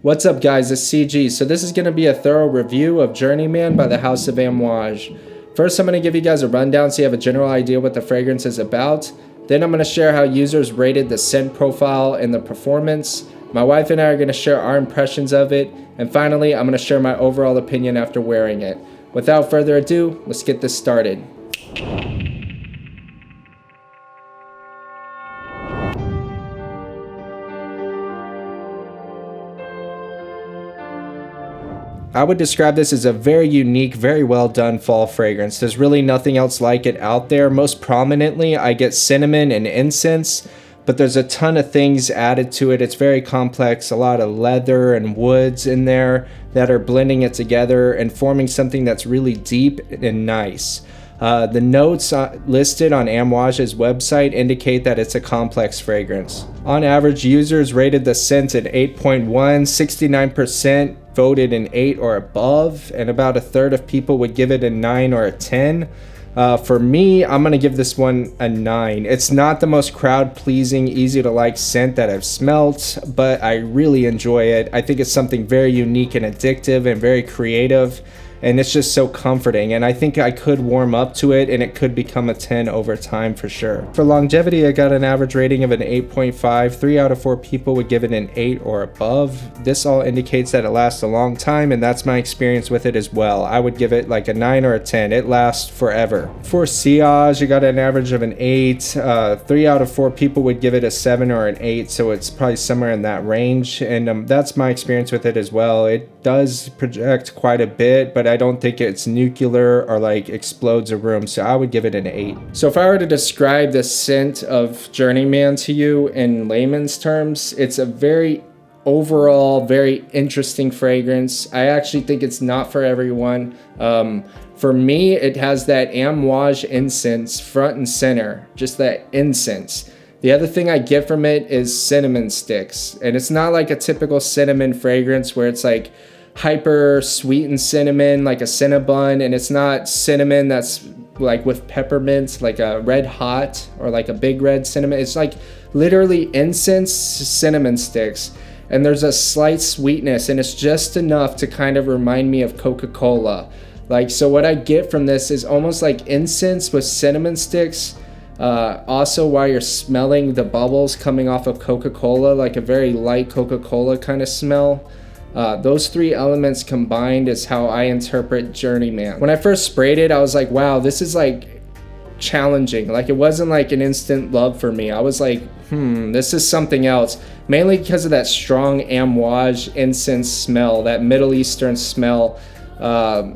What's up guys, it's CG. So this is going to be a thorough review of Journey Man by the House of Amouage. First I'm going to give you guys a rundown so you have a general idea what the fragrance is about. Then I'm going to share how users rated the scent profile and the performance. My wife and I are going to share our impressions of it. And finally I'm going to share my overall opinion after wearing it. Without further ado, let's get this started. I would describe this as a very unique, very well done fall fragrance. There's really nothing else like it out there. Most prominently, I get cinnamon and incense, but there's a ton of things added to it. It's very complex, a lot of leather and woods in there that are blending it together and forming something that's really deep and nice. The notes listed on Amouage's website indicate that it's a complex fragrance. On average, users rated the scent at 8.1, 69% voted an 8 or above, and about a third of people would give it a 9 or a 10. For me, I'm going to give this one a 9. It's not the most crowd-pleasing, easy-to-like scent that I've smelt, but I really enjoy it. I think it's something very unique and addictive and very creative. And it's just so comforting, and I think I could warm up to it and it could become a 10 over time for sure. For longevity, I got an average rating of an 8.5. 3 out of 4 people would give it an 8 or above. This all indicates that it lasts a long time, and that's my experience with it as well. I would give it like a 9 or a 10. It lasts forever. For sillage, you got an average of an 8. 3 out of 4 people would give it a 7 or an 8, so it's probably somewhere in that range, and that's my experience with it as well. It does project quite a bit, but I don't think it's nuclear or like explodes a room, so I would give it an 8. So if I were to describe the scent of Journey Man to you in layman's terms, it's a very overall very interesting fragrance. I actually think it's not for everyone. For me, it has that Amouage incense front and center, just that incense. The other thing I get from it is cinnamon sticks, and it's not like a typical cinnamon fragrance where it's like hyper sweetened cinnamon like a Cinnabon, and it's not cinnamon that's like with peppermint like a red hot or like a big red cinnamon. It's like literally incense cinnamon sticks, and there's a slight sweetness, and it's just enough to kind of remind me of Coca-Cola. Like, so what I get from this is almost like incense with cinnamon sticks. Also, while you're smelling the bubbles coming off of Coca-Cola, like a very light Coca-Cola kind of smell. Those 3 elements combined is how I interpret Journey Man. When I first sprayed it, I was like, wow, this is like challenging. Like, it wasn't like an instant love for me. I was like, this is something else. Mainly because of that strong Amouage incense smell, that Middle Eastern smell,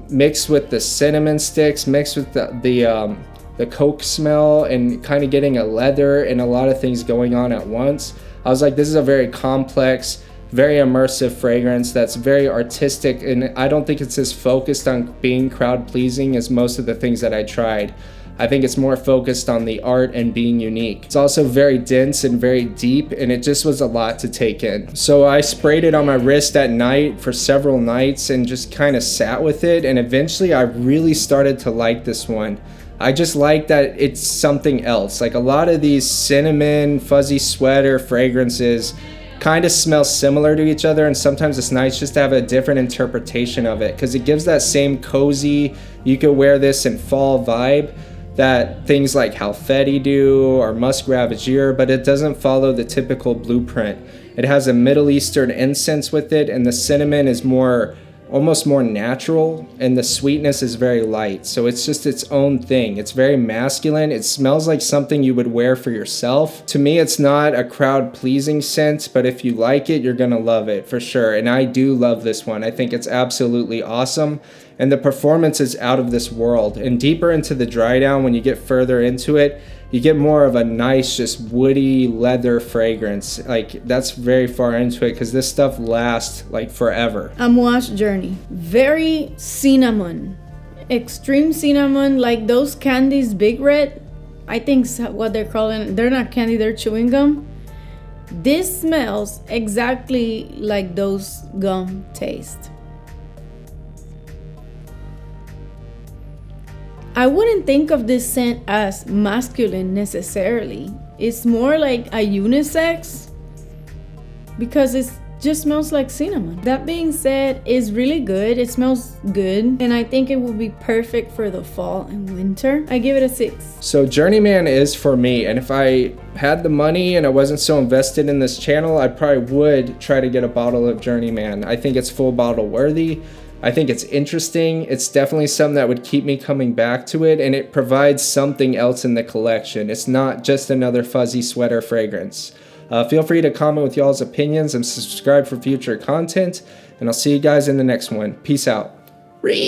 mixed with the cinnamon sticks, mixed with the Coke smell, and kind of getting a leather and a lot of things going on at once. I was like, this is a very complex, very immersive fragrance that's very artistic, and I don't think it's as focused on being crowd pleasing as most of the things that I tried. I think it's more focused on the art and being unique. It's also very dense and very deep, and it just was a lot to take in. So I sprayed it on my wrist at night for several nights and just kind of sat with it, and eventually I really started to like this one. I just like that it's something else. Like, a lot of these cinnamon, fuzzy sweater fragrances kind of smell similar to each other, and sometimes it's nice just to have a different interpretation of it, because it gives that same cozy, you could wear this in fall vibe that things like Halfeti do or Musk Ravageur, but it doesn't follow the typical blueprint. It has a Middle Eastern incense with it, and the cinnamon is almost more natural, and the sweetness is very light. So it's just its own thing. It's very masculine. It smells like something you would wear for yourself. To me, it's not a crowd-pleasing scent, but if you like it, you're gonna love it for sure. And I do love this one. I think it's absolutely awesome. And the performance is out of this world. And deeper into the dry down, when you get further into it, you get more of a nice, just woody leather fragrance. Like, that's very far into it, because this stuff lasts like forever. Amouage Journey. Very cinnamon. Extreme cinnamon, like those candies, Big Red. I think what they're calling, they're not candy, they're chewing gum. This smells exactly like those gum taste. I wouldn't think of this scent as masculine necessarily. It's more like a unisex, because it's just smells like cinnamon. That being said, it's really good. It smells good, and I think it will be perfect for the fall and winter. I give it a 6. So Journey Man is for me, and if I had the money and I wasn't so invested in this channel, I probably would try to get a bottle of Journey Man. I think it's full bottle worthy. I think it's interesting. It's definitely something that would keep me coming back to it, and it provides something else in the collection. It's not just another fuzzy sweater fragrance. Feel free to comment with y'all's opinions and subscribe for future content, and I'll see you guys in the next one. Peace out.